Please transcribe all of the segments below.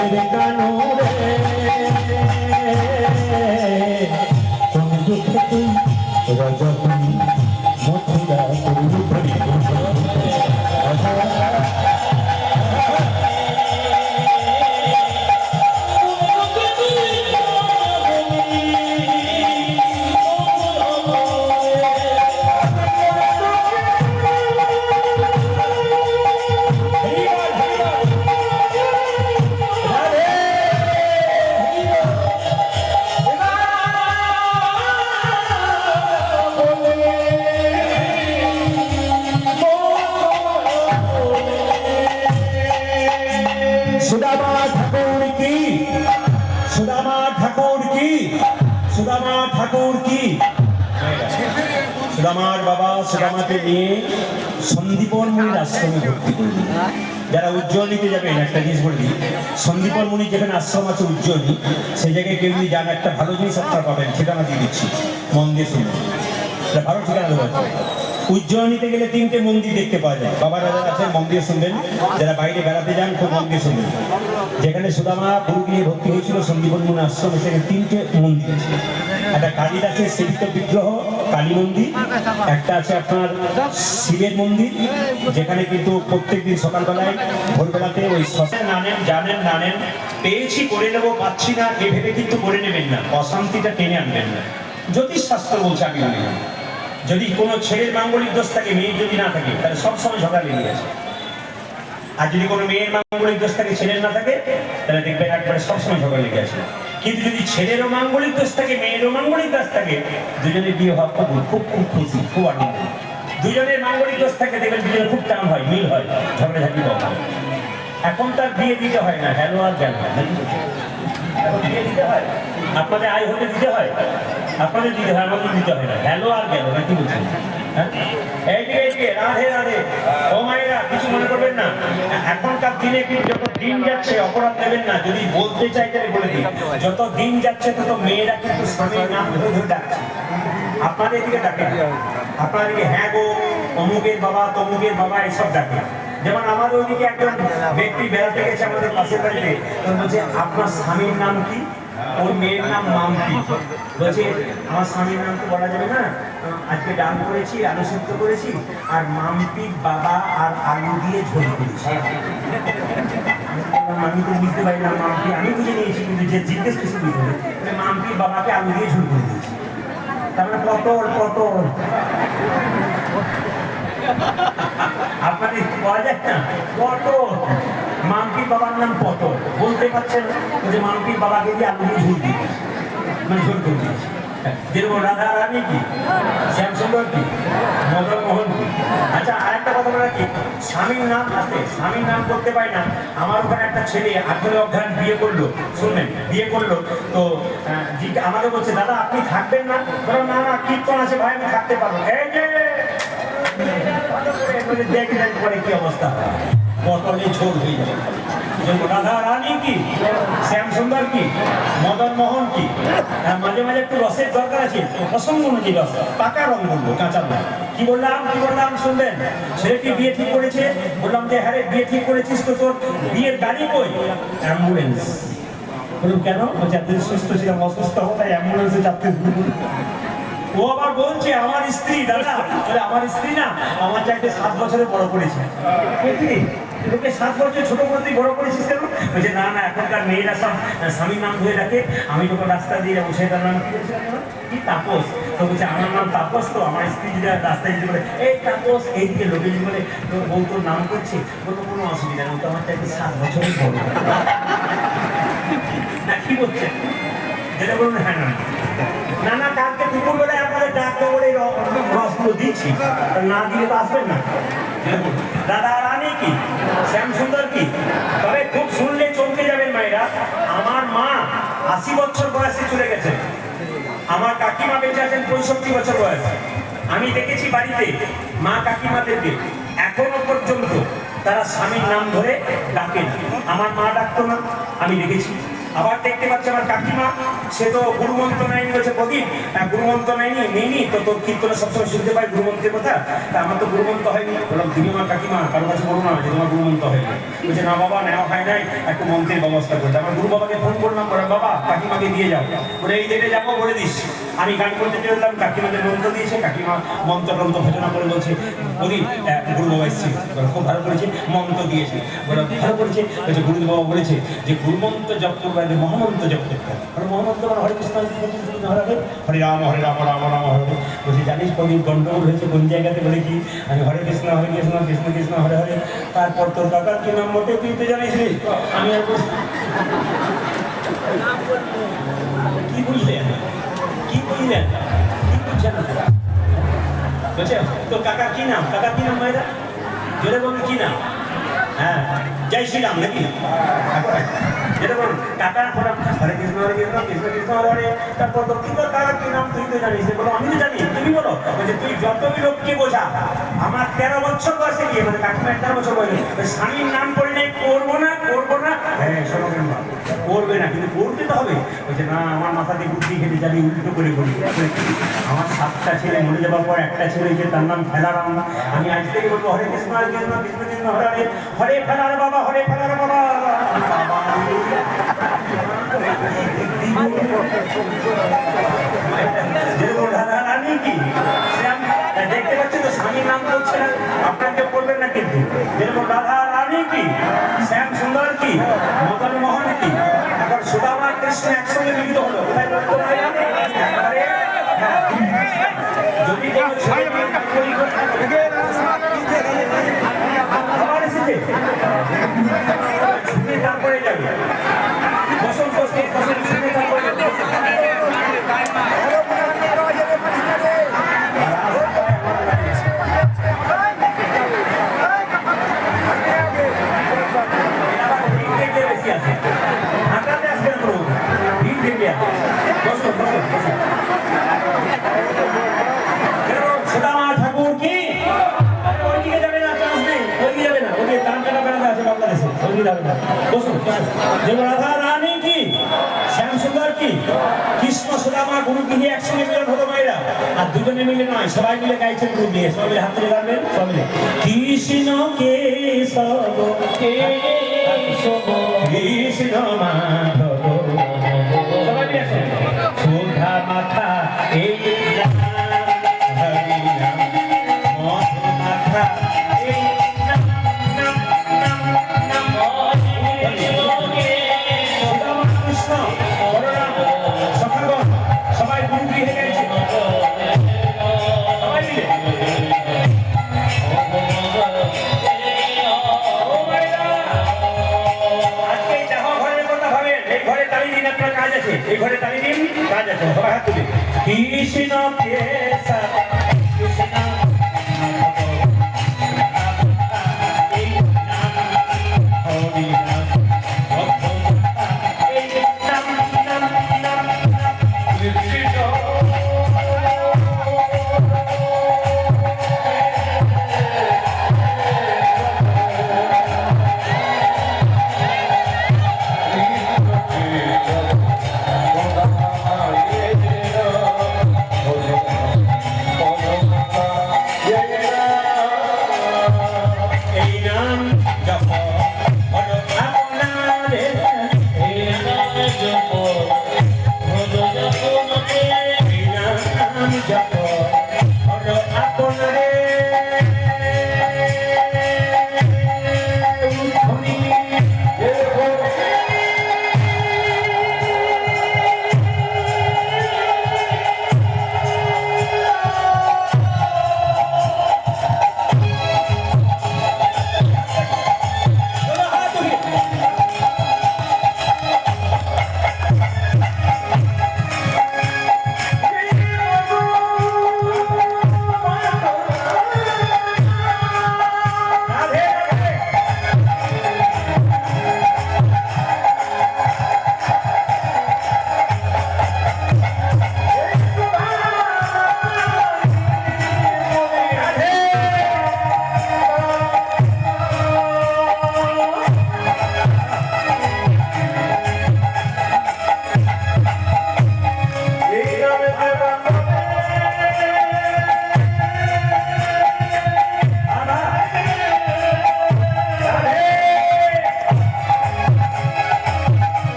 রজের কানুরে কোন দুঃখে তুই রজনী মথুরা তুই सुदामा ठाकुर की सुदामा ठाकुर की सुदामा ठाकुर की সুদামার বাবা সুদামাকে নিয়ে সন্দীপন মুনির আশ্রমে ভর্তি করলেন। যারা উজ্জয়িনীতে যাবেন একটা জিনিস বলে দিই, সন্দীপন মুনির যেখানে আশ্রম আছে উজ্জয়িনী, সেই জায়গায় কেউ যদি যান একটা ভালো জিনিস আপনারা পাবেন, ঠিকানা দিয়ে দিচ্ছি, মন দিয়ে শুনুন, ভালো ঠিকানা দেওয়া আছে। উজ্জয়িনীতে গেলে 3টে মন্দির দেখতে পাওয়া যায়, বাবা রাজা আছেন, মন দিয়ে শুনবেন, যারা বাইরে বেড়াতে যান খুব মন দিয়ে শুনবেন। যেখানে সুদামা গুরু গিয়ে ভর্তি হয়েছিল সন্দীপন মুনির আশ্রমে, সেখানে 3টে মন্দির আছে। একটা কালিদাসের সেবিত বিগ্রহ কালী মন্দির, একটা আছে আপনার শিবের মন্দির, যেখানে কিন্তু প্রত্যেকদিন সকালবেলায় ভোরবেলাতে ওই নানেন জানেন নানেন পেয়েছি করে নেবো, পাচ্ছি না এ ভেবে কিন্তু করে নেবেন না, অশান্তিটা টেনে আনবেন না। জ্যোতিষশাস্ত্র বলছে আমি বলি, যদি কোনো ছেলের মাঙ্গলিক দোষ থাকে, মেয়ের যদি না থাকে, তাহলে সবসময় ঝগড়া লেগে আছে। আর যদি কোনো মেয়ের মাঙ্গলিক দোষ থাকে, ছেলের না থাকে, তাহলে দেখবেন একবারে সবসময় ঝগড়া লেগে আছে। কিন্তু যদি ছেলেরও মাঙ্গলিক দোষ থাকে, মেয়েরও মাঙ্গলিক দোষ থাকে, দুজনের বিয়ে হওয়া খুব খুব খুব খুশি, খুব আনন্দ। দুজনের মাঙ্গলিক দোষ থাকে, দেখবেন দুজনের খুব টান হয়, মিল হয়, ঝগড়াঝাটি কম হয়। এখন তার বিয়ে দিতে হয় না, হ্যালো আর জ্ঞান হয়, এখন বিয়ে দিতে হয়, আপনাদের আয় হলে দিতে হয়, আপনাদের দিতে হয়, আমাদের দিতে হয় না, হ্যালো আর গেল না, কি বলছেন? এইদিকে রাধে রাধে, ও মায়েরা কিছু মনে করবেন না। এখনকার দিনে কিন্তু যত দিন যাচ্ছে অপরাধ নেবেন না, যদি বলতে চাই তাহলে বলে দিই, যত দিন যাচ্ছে তত মেয়েরা কিন্তু স্বামীর নাম ধরে ধরে ডাকছে। আপনাদের এদিকে ডাকে, আপনার এদিকে হ্যাঁ গো, অমুকের বাবা তমুকের বাবা এসব ডাকে। যেমন আমার ওইদিকে একজন ব্যক্তি বেড়াতে গেছে আমাদের পাশের বাড়িতে, বলছে আপনার স্বামীর নাম কি? ওর মেয়ের নাম মাম্পি। বলছে আমার স্বামীর নাম তো বলা যাবে না, আজকে ডাল করেছি, আলু সেদ্ধ করেছি, আর মাম্পির বাবা আর আলু দিয়ে ঝোল করেছি। আমি তো বুঝতে পারি না মাম্পি, আমি বুঝে নিয়েছি, কিন্তু যে জিজ্ঞেস কিছু বুঝতে হবে, মাম্পির বাবাকে আলু দিয়ে ঝোল করে দিয়েছি। তারপরে পটল পটল আপনাদের পাওয়া যায় না, পটল, মাম্পির বাবার নাম পটল, বলতে পারছেন যে মাম্পির বাবাকে দিয়ে আলু দিয়ে ঝোল দিয়েছি, মানে ঝোল করে দিয়েছি। যেরকম রাধা রানী কি, শ্যামসুন্দর কি, মদন মোহন কি। আচ্ছা, আর একটা কথা বলা কি, স্বামীর নাম আছে, স্বামীর নাম করতে পারি না। আমার ওখানে একটা ছেলে 18 অজ্ঞান বিয়ে করলো, শুনলেন, বিয়ে করলো তো আমাকে বলছে দাদা আপনি থাকবেন না? বললাম না না, কীর্তন আছে ভাই, আমি থাকতে পারবো। এই যে দেখলেন পরে কি অবস্থা, পটলে ঝোল হয়ে যাবে। রাধা রানী কি, শ্যামসুন্দর কি, মদন মোহন কি, মাঝে মাঝে একটু রসের দরকার আছে, অসংখ্য নদী রস, পাকা রং বলবো, কাঁচা নয়। কি বললাম শুনবেন? ছেলেটি বিয়ে ঠিক করেছে, বললাম যে হ্যাঁ বিয়ে ঠিক করেছিস তো তোর বিয়ের গাড়ি কই? অ্যাম্বুলেন্স। বলুন কেন? বলছে এতদিন সুস্থ ছিলাম, অসুস্থ হবো তাই অ্যাম্বুলেন্সে চাপতে। ও আবার বলছে আমার স্ত্রী, দাদা বলে আমার স্ত্রী না, আমার চাইতে 7 বছরে বড় করেছে। তোকে 7 বছর ছোট করতেই বড় করেছিস কেন? বলছে না না, এখনকার মেয়েরা সব স্বামীর নাম ধরে রাখে, আমি যখন রাস্তা দিয়ে যাবো সেটার নাম কি বলছিলাম, কি তাপস। তো বলছে আমার নাম তাপস, তো আমার স্ত্রী যদি রাস্তায় যদি বলে এই তাপস, এইদিকে লোকে যদি বলে তোর বউ তোর নাম করছে, বলতো কোনো অসুবিধা নেই, তো আমার চাইতে 7 বছরই বড়। না কি বলছে যেটা বলুন, হ্যাঁ না না না, কালকে দুপুরবেলায় আপনাদের ডাকতে বলে রসগুলো দিচ্ছি, না দিলে তো আসবেন না। রাধা রানী কি, শ্যামসুন্দর কি, তবে খুব শুনলে চমকে যাবেন মায়েরা। আমার মা 80 বছর বয়সে চলে গেছে, আমার কাকিমা বেঁচে আছেন 65 বছর বয়সে। আমি দেখেছি বাড়িতে মা কাকিমাদেরকে এখনো পর্যন্ত তারা স্বামীর নাম ধরে ডাকেন। আমার মা ডাকতো না, আমি দেখেছি। আবার দেখতে পাচ্ছি আমার কাকিমা, সে তো গুরুমন্ত্র নেয়নি, বলছে প্রদীপ গুরুমন্ত্র নেইনি তো তোর কীর্তনে সবসময় শুনতে পাই গুরুমন্ত্রের কথা, তা আমার তো গুরুমন্ত্র হয়নি। বললাম তুমি আমার কাকিমা কারো কাছে বলো না যে তোমার গুরুমন্ত্র হয়নি। বলছে না বাবা, নেওয়া হয় নাই, একটু মন্ত্রের ব্যবস্থা করতে। আমার গুরু বাবাকে ফোন করলাম, বললাম বাবা কাকিমাকে দিয়ে যাও, বলে এই ডেটে যাবো বলে দিস। আমি গান করতে চললাম, কাকিমাকে মন্ত্র দিয়েছে, কাকিমা মন্ত্র ভজনা করে বলছে প্রদীপ গুরু বাবা এসছে, খুব ভালো করেছে, মন্ত্র দিয়েছে, বলে ভালো করেছে। বলছে গুরু বাবা বলেছে যে গুরুমন্ত্র জপ করবে, মহামন্ত্র জপ করতে হবে। মহামন্ত্র মানে হরে কৃষ্ণ হরে রাম হরে রাম রাম রাম হরে। বলছে জানিস প্রদীপ গন্ডগোল হয়েছে কোন জায়গাতে, বলে কি আমি হরে কৃষ্ণ কৃষ্ণ কৃষ্ণ হরে হরে, তারপর তোর কাকার কি নাম মোটে তুই তো জানিস নি। আমি আর কি বুঝলেন কি বুঝলেন কি বুঝছেন না? বলছে তোর কাকার কি নাম, কাকার কি নাম ভাইরা জোরে বলুন কি নাম? হ্যাঁ জয় শ্রীরাম নাকি? যেটা বলুন কাকা হরে কৃষ্ণ কৃষ্ণ কৃষ্ণ হরে হরে, তারপর তো কি তোর কাকার কি নাম তুই তো জানিস। বলো আমি তো জানি, তুমি বলো। বলছে তুই যতই লোককে বোঝা, আমার 13 বছর বয়সে গিয়ে, মানে কাকিমা 13 বছর বয়সে স্বামীর নাম করে নেই, করবো না। হ্যাঁ শোনো করবে না, কিন্তু করতে তো হবে। বলছে না আমার মাথাতে বুদ্ধি খেতে যাবি, উল্টো করে বলি। আমার 7টা ছেলে মরে যাওয়ার পর একটা ছেলে যে তার নাম ফেলারাম, আমি আজ থেকে বলবো হরে কৃষ্ণ কৃষ্ণ কৃষ্ণ কৃষ্ণ হরে হরে, হরে ফেলার বাবা হরে ফেলার বাবা। রানী কি দেখতে পাচ্ছি তো, স্বামীর নাম বলছে না, আপনাকে বলবেন না কিন্তু। যেরকম রাধা রানী কি, শ্যাম সুন্দর কি, মদন মোহন কি, এখন সুদামা কৃষ্ণ একসঙ্গে মিলিত হলো। কোথায় বলতো যদি আবার এসেছে তারপরে যাবে বসন্ত শুনে তারপরে ঠাকুর কি ওইদিকে যাবে না, চান্স নেই, ওইদিকে যাবে না, ওইদিকে টান কাটা বেড়াতে আছে বাংলাদেশে, ওইদিকে যাবে না। বসুন যেমন রাধা রানী কি, শ্যাম সুন্দর কি, কৃষ্ণ সুদামা গুরু গৃহে একসঙ্গে মিলন হলো মায়েরা। আর দুজনে মিলে নয়, সবাই মিলে গাইছেন গুরু নিয়ে, সবাই মিলে হাত তুলে গাইবেন, সবাই মিলে কৃষ্ণ কেশব কৃষ্ণ মাধব, সবাই মিলে সুধা মাথা এই সবাই গুরু গৃহে গেছে, সবাই মিলে আজকে দেখো ঘরের কথা ভাবেন, এই ঘরে তালি দিন, আপনার কাজ আছে, এই ঘরে তালি দিন, কাজ আছে, সবাই হাত তুলে কৃষ্ণ কেশব কৃষ্ণ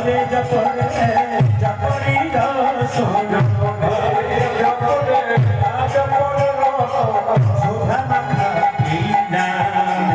জপরে জপরে জপরি রসন শোভা মাখা এই নাম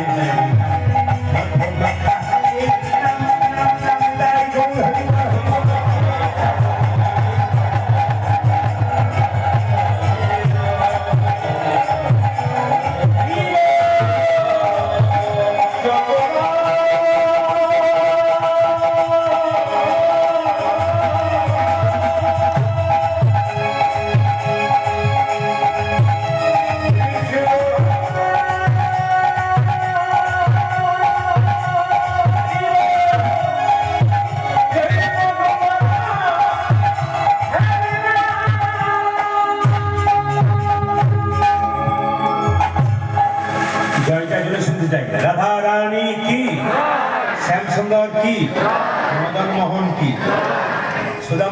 জয়টা জুড়ে শুনতে চাই। রাধা রানী কি, শ্যাম সুন্দর কি, মদন মোহন কি, সুদামা